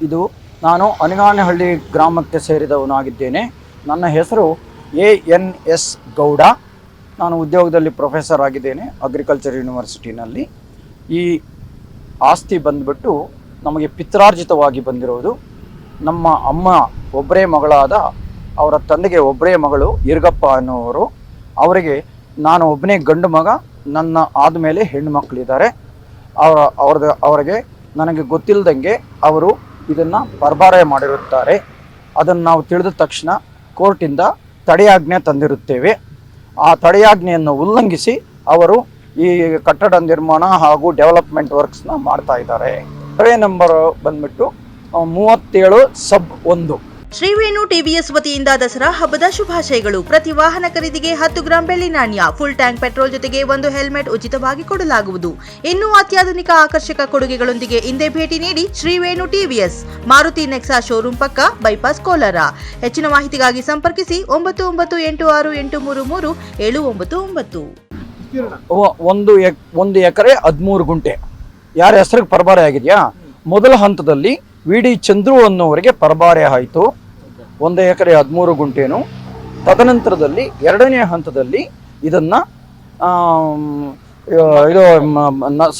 ಇದು ನಾನು ಅನಿಗಾನಹಳ್ಳಿ ಗ್ರಾಮಕ್ಕೆ ಸೇರಿದವನಾಗಿದ್ದೇನೆ. ನನ್ನ ಹೆಸರು ANS ಗೌಡ. ನಾನು ಉದ್ಯೋಗದಲ್ಲಿ ಪ್ರೊಫೆಸರ್ ಆಗಿದ್ದೇನೆ ಅಗ್ರಿಕಲ್ಚರ್ ಯೂನಿವರ್ಸಿಟಿನಲ್ಲಿ. ಈ ಆಸ್ತಿ ಬಂದುಬಿಟ್ಟು ನಮಗೆ ಪಿತ್ರಾರ್ಜಿತವಾಗಿ ಬಂದಿರೋದು. ನಮ್ಮ ಅಮ್ಮ ಒಬ್ಬರೇ ಮಗಳಾದ ಅವರ ತಂದೆಗೆ ಒಬ್ಬರೇ ಮಗಳು ಇರ್ಗಪ್ಪ ಅನ್ನೋವರು. ಅವರಿಗೆ ನಾನು ಒಬ್ಬನೇ ಗಂಡು ಮಗ, ನನ್ನ ಆದಮೇಲೆ ಹೆಣ್ಣು ಮಕ್ಕಳಿದ್ದಾರೆ. ಅವರಿಗೆ ನನಗೆ ಗೊತ್ತಿಲ್ಲದಂಗೆ ಅವರು ಇದನ್ನು ಪರಭಾರೆ ಮಾಡಿರುತ್ತಾರೆ. ಅದನ್ನು ನಾವು ತಿಳಿದ ತಕ್ಷಣ ಕೋರ್ಟಿಂದ ತಡೆಯಾಜ್ಞೆ ತಂದಿರುತ್ತೇವೆ. ಆ ತಡೆಯಾಜ್ಞೆಯನ್ನು ಉಲ್ಲಂಘಿಸಿ ಅವರು ಈ ಕಟ್ಟಡ ನಿರ್ಮಾಣ ಹಾಗೂ ಡೆವಲಪ್ಮೆಂಟ್ ವರ್ಕ್ಸ್ನ ಮಾಡ್ತಾ ಇದ್ದಾರೆ. ಸರ್ವೆ ನಂಬರ್ ಬಂದ್ಬಿಟ್ಟು 37/1. ಶ್ರೀ ವೇಣು TVS ವತಿಯಿಂದ ದಸರಾ ಹಬ್ಬದ ಶುಭಾಶಯಗಳು. ಪ್ರತಿ ವಾಹನ ಖರೀದಿಗೆ 10 ಗ್ರಾಂ ಬೆಳ್ಳಿ ನಾಣ್ಯ, ಫುಲ್ ಟ್ಯಾಂಕ್ ಪೆಟ್ರೋಲ್ ಜೊತೆಗೆ 1 ಹೆಲ್ಮೆಟ್ ಉಚಿತವಾಗಿ ಕೊಡಲಾಗುವುದು. ಇನ್ನೂ ಅತ್ಯಾಧುನಿಕ ಆಕರ್ಷಕ ಕೊಡುಗೆಗಳೊಂದಿಗೆ ಹಿಂದೆ ಭೇಟಿ ನೀಡಿ ಶ್ರೀ ವೇಣು TVS, ಮಾರುತಿ ನೆಕ್ಸಾ ಶೋರೂಮ್ ಪಕ್ಕ, ಬೈಪಾಸ್, ಕೋಲಾರ. ಹೆಚ್ಚಿನ ಮಾಹಿತಿಗಾಗಿ ಸಂಪರ್ಕಿಸಿ 9986333799. 1 ಎಕರೆ 13 ಗುಂಟೆ ಯಾರ ಹೆಸರಿಗೆ ಪರಭಾರೆ ಆಗಿದೆಯಾ? ಮೊದಲ ಹಂತದಲ್ಲಿ VD ಚಂದ್ರು ಅನ್ನೋವರಿಗೆ ಪರಭಾರೆ ಆಯಿತು 1 ಎಕರೆ 13 ಗುಂಟೆನು. ತದನಂತರದಲ್ಲಿ ಎರಡನೇ ಹಂತದಲ್ಲಿ ಇದನ್ನು ಇದು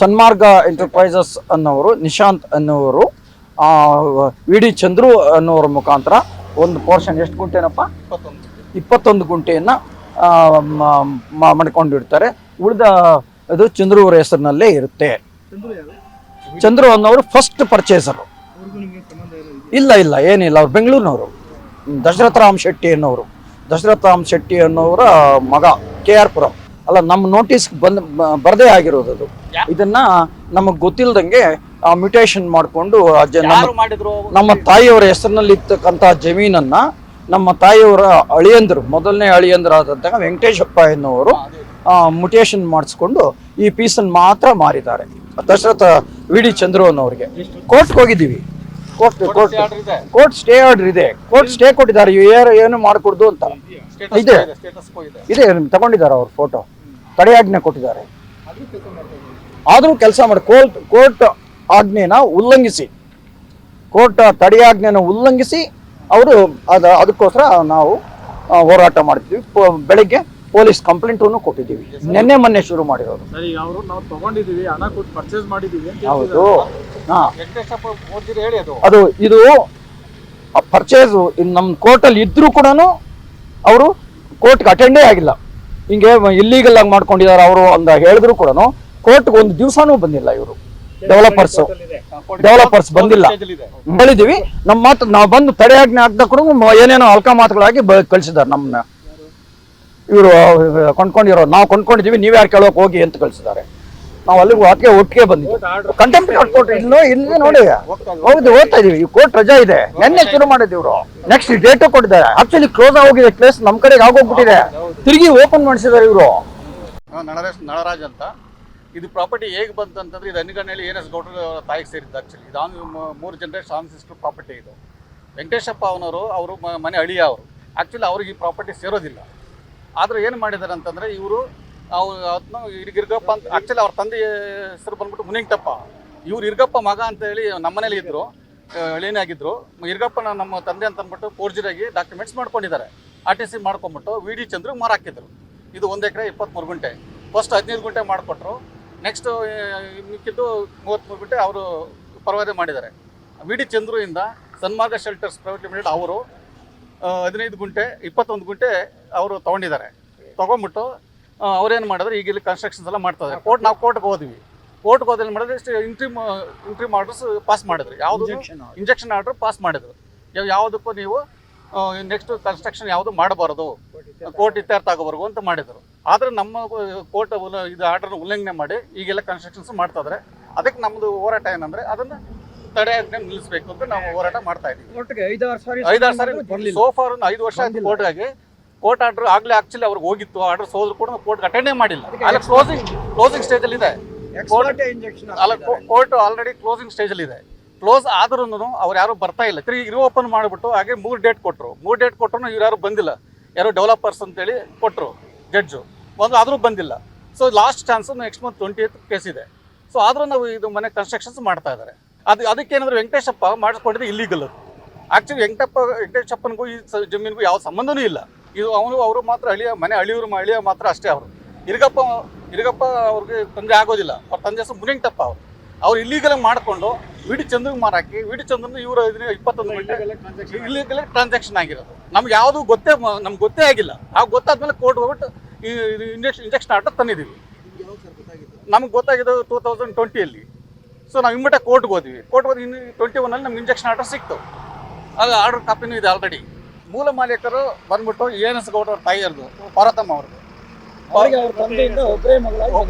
ಸನ್ಮಾರ್ಗ ಎಂಟರ್ಪ್ರೈಸಸ್ ಅನ್ನೋರು, ನಿಶಾಂತ್ ಅನ್ನೋರು, VD ಚಂದ್ರು ಅನ್ನೋರ ಮುಖಾಂತರ ಒಂದು ಪೋರ್ಷನ್ ಎಷ್ಟು ಗುಂಟೆನಪ್ಪ? 21 ಗುಂಟೆಯನ್ನು ಮಾಡ್ಕೊಂಡಿರ್ತಾರೆ. ಉಳಿದ ಅದು ಚಂದ್ರು ಅವರ ಹೆಸರಿನಲ್ಲೇ ಇರುತ್ತೆ. ಚಂದ್ರು ಅನ್ನೋರು ಫಸ್ಟ್ ಪರ್ಚೇಸರು. ಇಲ್ಲ ಏನಿಲ್ಲ, ಅವ್ರು ಬೆಂಗಳೂರಿನವರು. ದಶರಥ ರಾಮ್ ಶೆಟ್ಟಿ ಅನ್ನೋರ ಮಗ, KR ಪುರಂ. ಅಲ್ಲ, ನಮ್ಮ ನೋಟಿಸ್ ಬರದೇ ಆಗಿರೋದು. ಇದನ್ನ ನಮಗೆ ಗೊತ್ತಿಲ್ಲದಂಗೆ ಮ್ಯೂಟೇಷನ್ ಮಾಡಿಕೊಂಡು ನಮ್ಮ ತಾಯಿಯವರ ಹೆಸರಿನಲ್ಲಿ ಇರ್ತಕ್ಕಂಥ ಜಮೀನನ್ನ ನಮ್ಮ ತಾಯಿಯವರ ಮೊದಲನೇ ಅಳಿಯಂದ್ರಾದಂತಹ ವೆಂಕಟೇಶಪ್ಪ ಎನ್ನುವರು ಮ್ಯೂಟೇಷನ್ ಮಾಡಿಸ್ಕೊಂಡು ಈ ಪೀಸನ್ನು ಮಾತ್ರ ಮಾರಿದ್ದಾರೆ. ದಶರಥ VD ಚಂದ್ರು ಅನ್ನೋರಿಗೆ ಕೋರ್ಟ್ಗೆ ಹೋಗಿದ್ದೀವಿ. ಕೋರ್ಟ್ ಸ್ಟೇ ಆರ್ಡರ್ ಇದೆ. ಕೋರ್ಟ್ ಸ್ಟೇ ಕೊಟ್ಟಿದ್ದಾರೆ, ಏನು ಮಾಡಿಕೊಡ್ದು ಅಂತ ಇದೆ ತಗೊಂಡಿದ್ದಾರೆ. ಅವ್ರ ಫೋಟೋ ತಡೆಯಾಜ್ಞೆ ಕೊಟ್ಟಿದ್ದಾರೆ. ಆದರೂ ಕೆಲಸ ಮಾಡಿ ಕೋರ್ಟ್ ಆಜ್ಞೆನ ಉಲ್ಲಂಘಿಸಿ, ಕೋರ್ಟ್ ತಡೆಯಾಜ್ಞೆನ ಉಲ್ಲಂಘಿಸಿ ಅವರು ಅದಕ್ಕೋಸ್ಕರ ನಾವು ಹೋರಾಟ ಮಾಡ್ತೀವಿ. ಬೆಳಿಗ್ಗೆ ಪೊಲೀಸ್ ಕಂಪ್ಲೇಂಟನ್ನು ಕೊಟ್ಟಿದ್ದೀವಿ. ಮೊನ್ನೆ ಶುರು ಮಾಡಿರೋದು. ಹೌದು. ಅದು ಇದು ಪರ್ಚೇಸ್ ನಮ್ಮ ಕೋರ್ಟಲ್ಲಿ ಇದ್ರೂ ಕೂಡ ಅವರು ಕೋರ್ಟ್ಗೆ ಅಟೆಂಡೇ ಆಗಿಲ್ಲ. ಹಿಂಗೆ ಇಲ್ಲೀಗಲ್ ಆಗಿ ಮಾಡ್ಕೊಂಡಿದ್ದಾರೆ ಅವರು ಅಂತ ಹೇಳಿದ್ರು ಕೂಡ ಕೋರ್ಟ್ಗೆ ಒಂದು ದಿವಸನೂ ಬಂದಿಲ್ಲ. ಇವರು ಡೆವಲಪರ್ಸ್ ಬಂದಿಲ್ಲ. ಹೇಳಿದೀವಿ ನಮ್ಮ ಮಾತು ನಾವು ಬಂದು ತಡೆಯಾಜ್ಞೆ ಹಾಕ್ದ ಕೂಡ ಏನೇನೋ ಅಲ್ಕ ಮಾತುಗಳಾಗಿ ಕಳಿಸಿದ್ದಾರೆ ನಮ್ಮನ್ನ. ಇವರು ನಾವು ಕೊಂಡ್ಕೊಂಡಿದ್ದೀವಿ, ನೀವ್ ಯಾರು ಕೇಳೋಕೆ ಹೋಗಿ ಅಂತ ಕಳಿಸಿದ್ದಾರೆ. ನಾವು ಅಲ್ಲಿಗೆ ಅದಕ್ಕೆ ಒಟ್ಟಿಗೆ ಬಂದಿದ್ದೀವಿ. ಕಂಟೆಂಪ್ಟ್ ಕೊಟ್ಟು ಇಲ್ಲಿ ನೋಡಿ ಓದ್ತಾ ಇದೀವಿ. ಈ ಕೋರ್ಟ್ ರಜಾ ಇದೆ, ನೆನ್ನೆ ಶುರು ಮಾಡಿದ್ವಿ. ಇವರು ನೆಕ್ಸ್ಟ್ ಡೇಟು ಕೊಟ್ಟಿದ್ದಾರೆ. ಆಕ್ಚುಲಿ ಕ್ಲೋಸ್ ಆಗೋಗಿದೆ ಕೇಸ್, ನಮ್ಮ ಕಡೆಗೆ ಆಗೋಗ್ಬಿಟ್ಟಿದೆ. ತಿರುಗಿ ಓಪನ್ ಮಾಡಿಸಿದ್ದಾರೆ ಇವರು. ನಳರಾಜ್ ಅಂತ. ಇದು ಪ್ರಾಪರ್ಟಿ ಹೇಗೆ ಬಂತು ಅಂತಂದ್ರೆ, ಇದು ಅನಿಗಾನಹಳ್ಳಿ ANS ಗೌಡ್ರ ತಾಯಿಗೆ ಸೇರಿದ್ದು. ಆಕ್ಚುಲಿ ಇದು 3 ಜನರೇಷನ್ ಆನ್ಸಿಸ್ಟರ್ ಪ್ರಾಪರ್ಟಿ. ಇದು ವೆಂಕಟೇಶಪ್ಪ ಅವರು ಮನೆ ಅಳಿಯ ಅವರು. ಆಕ್ಚುಲಿ ಅವ್ರಿಗೆ ಈ ಪ್ರಾಪರ್ಟಿ ಸೇರೋದಿಲ್ಲ. ಆದ್ರೆ ಏನು ಮಾಡಿದ್ದಾರೆ ಅಂತಂದ್ರೆ, ಇವರು ಇರ್ಗಪ್ಪ ಅಂತ, ಆಕ್ಚುಲಿ ಅವ್ರ ತಂದೆ ಹೆಸರು ಬಂದ್ಬಿಟ್ಟು ಮುನಿಂಗಪ್ಪ. ಇವ್ರು ಇರ್ಗಪ್ಪ ಮಗ ಅಂತ ಹೇಳಿ ನಮ್ಮನೇಲಿ ಇದ್ರು, ಅಳಿಯನಾಗಿದ್ರು. ಇರ್ಗಪ್ಪನ ನಮ್ಮ ತಂದೆ ಅಂತ ಅಂದ್ಬಿಟ್ಟು ಫೋರ್ಜರಿಯಾಗಿ ಡಾಕ್ಯುಮೆಂಟ್ಸ್ ಮಾಡ್ಕೊಂಡಿದ್ದಾರೆ. RTC ಮಾಡ್ಕೊಂಡ್ಬಿಟ್ಟು VD ಚಂದ್ರು ಮಾರಾಕಿದ್ರು. ಇದು 1 ಎಕರೆ 23 ಗುಂಟೆ. ಫಸ್ಟ್ 15 ಗುಂಟೆ ಮಾಡಿಕೊಟ್ರು. ನೆಕ್ಸ್ಟ್ ಮಿಕ್ಕಿದ್ದು 33 ಗುಂಟೆ ಅವರು ಪರವಾದೆ ಮಾಡಿದ್ದಾರೆ. VD ಚಂದ್ರು ಇಂದ ಸನ್ಮಾರ್ಗ ಶೆಲ್ಟರ್ಸ್ ಪ್ರೈವೇಟ್ ಲಿಮಿಟೆಡ್ ಅವರು 15 ಗುಂಟೆ 21 ಗುಂಟೆ ಅವರು ತೊಗೊಂಡಿದ್ದಾರೆ. ತೊಗೊಂಡ್ಬಿಟ್ಟು ಅವ್ರೇನು ಮಾಡಿದ್ರೆ, ಈಗ ಇಲ್ಲಿ ಕನ್ಸ್ಟ್ರಕ್ಷನ್ಸ್ ಎಲ್ಲ ಮಾಡ್ತಾ ಇದ್ದಾರೆ. ನಾವು ಕೋರ್ಟ್ಗೆ ಹೋದ್ವಿ. ಕೋರ್ಟ್ಗೆ ಹೋದಲ್ಲಿ ಮಾಡಿದ್ರೆ ಇಂಟ್ರಿಮ್ ಆರ್ಡರ್ಸ್ ಪಾಸ್ ಮಾಡಿದ್ರು. ಯಾವುದು ಇಂಜೆಕ್ಷನ್ ಆರ್ಡರ್ ಪಾಸ್ ಮಾಡಿದ್ರು. ಯಾವುದಕ್ಕೂ ನೀವು ನೆಕ್ಸ್ಟ್ ಕನ್ಸ್ಟ್ರಕ್ಷನ್ ಯಾವುದು ಮಾಡಬಾರದು, ಕೋರ್ಟ್ ಇತ್ಯರ್ಥ ಆಗೋವರೆಗೂ ಅಂತ ಮಾಡಿದರು. ಆದರೆ ನಮ್ಮ ಕೋರ್ಟ್ ಇದು ಆರ್ಡರ್ನ ಉಲ್ಲಂಘನೆ ಮಾಡಿ ಈಗೆಲ್ಲ ಕನ್ಸ್ಟ್ರಕ್ಷನ್ಸ್ ಮಾಡ್ತಾ ಇದ್ದಾರೆ. ಅದಕ್ಕೆ ನಮ್ಮದು ಹೋರಾಟ ಏನಂದರೆ, ಅದನ್ನು ತಡೆಯಾಜ್ಞೆ ನಿಲ್ಲಿಸಬೇಕು ಅಂತ ನಾವು ಹೋರಾಟ ಮಾಡ್ತಾ ಇದ್ದೀವಿ. 5-6 ಸಾರಿ ಸೋಫಾರ್ 5 ವರ್ಷ ಆಯ್ತು ಕೋರ್ಟ್ಗಾಗಿ. ಕೋರ್ಟ್ ಆರ್ಡರ್ ಆಗಲೇ ಆಕ್ಚುಲಿ ಅವ್ರಿಗೆ ಹೋಗಿತ್ತು. ಆರ್ಡರ್ ಸೋದ್ರು ಕೂಡ ಕೋರ್ಟ್ಗೆ ಅಟೆಂಡೇ ಮಾಡಿಲ್ಲ. ಅಲ್ಲಿ ಕ್ಲೋಸಿಂಗ್ ಸ್ಟೇಜಲ್ಲಿ ಇದೆ. ಕೋರ್ಟ್ ಆಲ್ರೆಡಿ ಕ್ಲೋಸಿಂಗ್ ಸ್ಟೇಜಲ್ಲಿ ಇದೆ. ಕ್ಲೋಸ್ ಆದ್ರೂ ಅವ್ರು ಯಾರು ಬರ್ತಾ ಇಲ್ಲ. ತಿರುಗಿ ಓಪನ್ ಮಾಡಿಬಿಟ್ಟು ಹಾಗೆ 3 ಡೇಟ್ ಕೊಟ್ಟರು. ಇವ್ರು ಯಾರು ಬಂದಿಲ್ಲ. ಯಾರೋ ಡೆವಲಪರ್ಸ್ ಅಂತೇಳಿ ಕೊಟ್ಟರು ಜಡ್ಜು. ಆದರೂ ಬಂದಿಲ್ಲ. So last chance next month 20th case ಇದೆ. ಸೊ ಆದರೂ ನಾವು ಇದು ಮನೆ ಕನ್ಸ್ಟ್ರಕ್ಷನ್ಸ್ ಮಾಡ್ತಾ ಇದ್ದಾರೆ. ಅದಕ್ಕೇನಂದ್ರೆ ವೆಂಕಟೇಶಪ್ಪ ಮಾಡಿಸ್ಕೊಂಡಿದ್ದು ಇಲ್ಲಿಗಲ್. ಆ್ಯಕ್ಚುಲಿ ವೆಂಕಟೇಶಪ್ಪನಿಗೂ ಈ ಜಮೀನಿಗೂ ಯಾವ ಸಂಬಂಧನೂ ಇಲ್ಲ. ಇದು ಅವರು ಮಾತ್ರ ಅಳಿಯ ಮಾತ್ರ ಅಷ್ಟೇ. ಅವರು ಇರಗಪ್ಪ ಅವ್ರಿಗೆ ತೊಂದರೆ ಆಗೋದಿಲ್ಲ. ಅವ್ರ ತಂದೆ ಹೆಸರು ಮುನಿಂಗಟಪ್ಪ. ಅವ್ರು ಇಲ್ಲಿಗಲ್ ಮಾಡಿಕೊಂಡು ವಿಡಿ ಚಂದ್ರಿಗೆ ಮಾರಾಕಿ, ವಿಡಿ ಚಂದ್ರನ ಇವರು 21 ಇಲ್ಲಿಗಲ್ ಟ್ರಾನ್ಸಾಕ್ಷನ್ ಆಗಿರೋದು. ನಮ್ಗೆ ಯಾವುದು ನಮ್ಗೆ ಗೊತ್ತೇ ಆಗಿಲ್ಲ. ಗೊತ್ತಾದ್ಮೇಲೆ ಕೋರ್ಟ್ ಹೋಗ್ಬಿಟ್ಟು ಇಂಜೆಕ್ಷನ್ ಆರ್ಡರ್ ತಂದಿದ್ದೀವಿ. ನಮ್ಗೆ ಗೊತ್ತಾಗಿದ್ದು 2020 ಸೊ ನಾವು ಇಮ್ಮಿಟ ಕೋರ್ಟ್ಗೆ ಹೋದ್ವಿ. ಕೋರ್ಟ್ ಹೋಗಿ 21 ನಮ್ಗೆ ಇಂಜೆಕ್ಷನ್ ಆರ್ಡರ್ ಸಿಕ್ತು. ಅದು ಆರ್ಡರ್ ಕಾಪಿನೂ ಇದೆ ಆಲ್ರೆಡಿ. ಮೂಲ ಮಾಲೀಕರು ಬಂದ್ಬಿಟ್ಟು ANS ಗೌಡ ಅವ್ರ ತಾಯಿಯರ್ದು ಪಾರ್ವತಮ್ಮ ಅವ್ರದ್ದು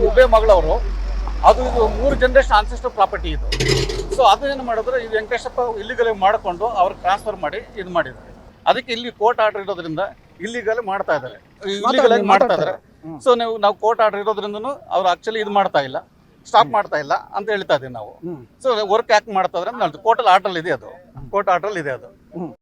ಒಬ್ಬೇ ಮಗಳವರು. ಅದು ಇದು 3 ಜನರೇಷನ್ ಆನ್ಸೆಸ್ಟರ್ ಪ್ರಾಪರ್ಟಿ ಇದು. ಸೊ ಅದು ಏನು ಮಾಡಿದ್ರು, ಈ ವೆಂಕಟೇಶಪ್ಪ ಇಲ್ಲಿಗಲ್ ಮಾಡಿಕೊಂಡು ಅವ್ರಿಗೆ ಟ್ರಾನ್ಸ್ಫರ್ ಮಾಡಿ ಇದು ಮಾಡಿದ್ದಾರೆ. ಅದಕ್ಕೆ ಇಲ್ಲಿ ಕೋರ್ಟ್ ಆರ್ಡರ್ ಇರೋದ್ರಿಂದ ಇಲ್ಲಿಗಲ್ ಮಾಡ್ತಾ ಇದ್ದಾರೆ, ಮಾಡ್ತಾ ಇದ್ದಾರೆ. ಸೊ ನಾವು ಕೋರ್ಟ್ ಆರ್ಡರ್ ಇರೋದ್ರಿಂದನೂ ಅವ್ರು ಆಕ್ಚುಲಿ ಇದು ಮಾಡ್ತಾ ಇಲ್ಲ, ಸ್ಟಾಪ್ ಮಾಡ್ತಾ ಇಲ್ಲ ಅಂತ ಹೇಳ್ತಾ ಇದೀವಿ ನಾವು. ಸೊ ವರ್ಕ್ ಯಾಕೆ ಮಾಡ್ತಾ ಇದ್ರೆ ಕೋರ್ಟಲ್ಲಿ ಆರ್ಡರ್ ಇದೆ, ಅದು ಕೋರ್ಟ್ ಆರ್ಡರ್ ಇದೆ ಅದು.